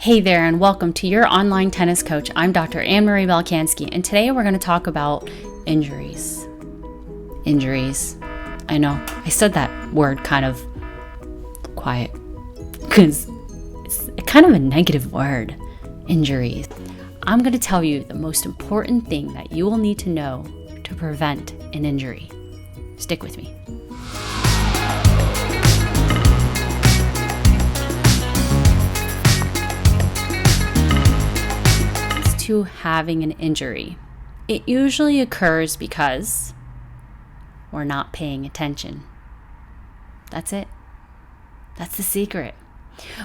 Hey there, and welcome to Your Online Tennis Coach. I'm Dr. Anne-Marie Balkanski, and today we're going to talk about injuries. Injuries. I know, I said that word kind of quiet because it's kind of a negative word, injuries. I'm going to tell you the most important thing that you will need to know to prevent an injury. Stick with me. To having an injury. It usually occurs because we're not paying attention. That's it. That's the secret.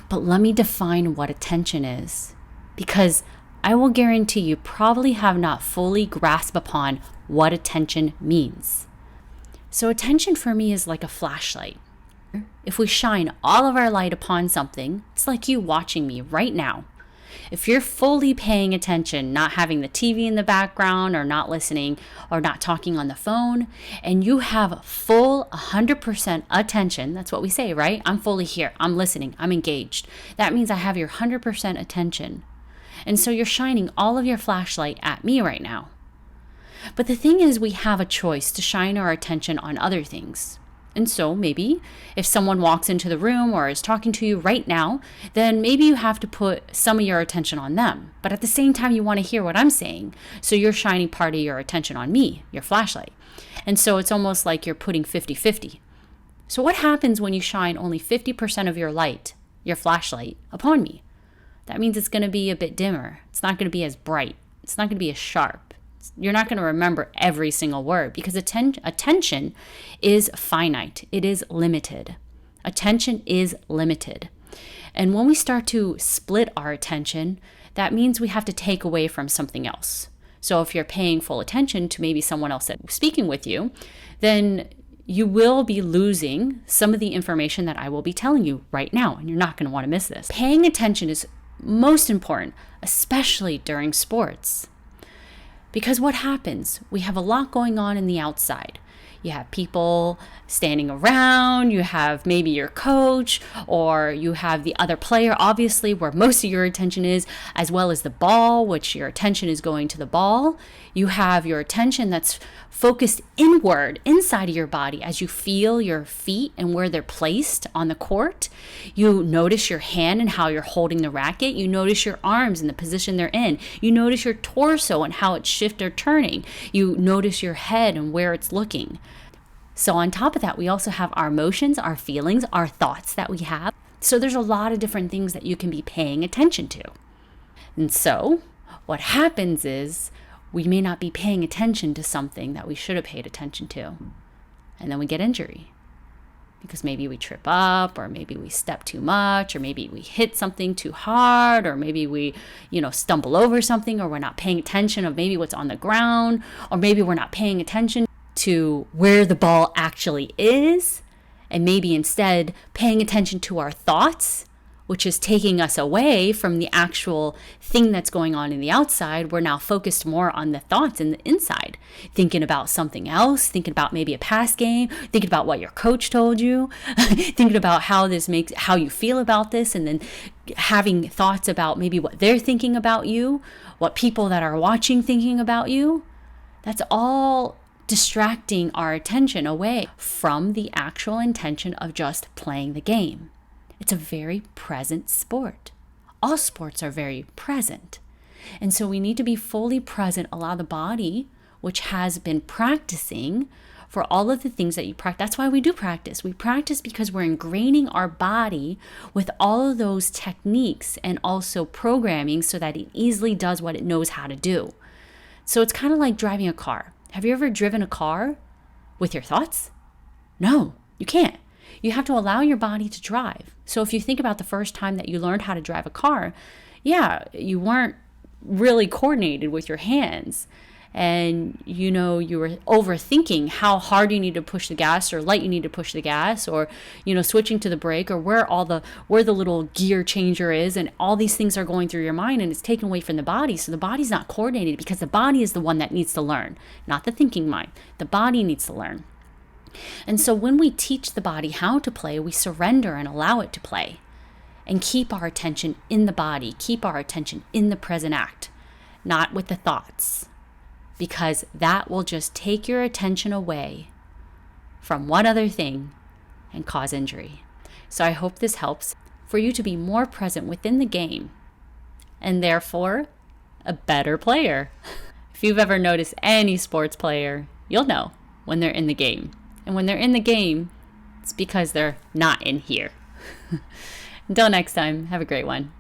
But let me define what attention is, because I will guarantee you probably have not fully grasped upon what attention means. So attention for me is like a flashlight. If we shine all of our light upon something, it's like you watching me right now. If you're fully paying attention, not having the TV in the background or not listening or not talking on the phone, and you have full 100% attention, that's what we say, right? I'm fully here. I'm listening. I'm engaged. That means I have your 100% attention. And so you're shining all of your flashlight at me right now. But the thing is, we have a choice to shine our attention on other things. And so maybe if someone walks into the room or is talking to you right now, then maybe you have to put some of your attention on them. But at the same time, you want to hear what I'm saying. So you're shining part of your attention on me, your flashlight. And so it's almost like you're putting 50-50. So what happens when you shine only 50% of your light, your flashlight, upon me? That means it's going to be a bit dimmer. It's not going to be as bright. It's not going to be as sharp. You're not going to remember every single word because attention is finite. It is limited. Attention is limited. And when we start to split our attention, that means we have to take away from something else. So if you're paying full attention to maybe someone else that's speaking with you, then you will be losing some of the information that I will be telling you right now, and you're not going to want to miss this. Paying attention is most important, especially during sports. Because what happens? We have a lot going on in the outside. You have people standing around, you have maybe your coach, or you have the other player, obviously, where most of your attention is, as well as the ball, which your attention is going to the ball. You have your attention that's focused inward, inside of your body, as you feel your feet and where they're placed on the court. You notice your hand and how you're holding the racket. You notice your arms and the position they're in. You notice your torso and how it's shifting or turning. You notice your head and where it's looking. So on top of that, we also have our emotions, our feelings, our thoughts that we have. So there's a lot of different things that you can be paying attention to. And so what happens is we may not be paying attention to something that we should have paid attention to. And then we get injury because maybe we trip up, or maybe we step too much, or maybe we hit something too hard, or maybe we, stumble over something, or we're not paying attention of maybe what's on the ground, or maybe we're not paying attention to where the ball actually is, and maybe instead paying attention to our thoughts, which is taking us away from the actual thing that's going on in the outside. We're now focused more on the thoughts in the inside, thinking about something else, thinking about maybe a past game, thinking about what your coach told you, thinking about how you feel about this, and then having thoughts about maybe what they're thinking about you, what people that are watching thinking about you. That's all distracting our attention away from the actual intention of just playing the game. It's a very present sport. All sports are very present. And so we need to be fully present, allow the body, which has been practicing for all of the things that you practice. That's why we do practice. We practice because we're ingraining our body with all of those techniques and also programming so that it easily does what it knows how to do. So it's kind of like driving a car. Have you ever driven a car with your thoughts? No, you can't. You have to allow your body to drive. So if you think about the first time that you learned how to drive a car, you weren't really coordinated with your hands. And, you were overthinking how hard you need to push the gas or light you need to push the gas, or, switching to the brake, or where the little gear changer is. And all these things are going through your mind, and it's taken away from the body. So the body's not coordinated because the body is the one that needs to learn, not the thinking mind. The body needs to learn. And so when we teach the body how to play, we surrender and allow it to play. and keep our attention in the body, keep our attention in the present act, not with the thoughts, because that will just take your attention away from one other thing and cause injury. So I hope this helps for you to be more present within the game and therefore a better player. If you've ever noticed any sports player, you'll know when they're in the game. And when they're in the game, it's because they're not in here. Until next time, have a great one.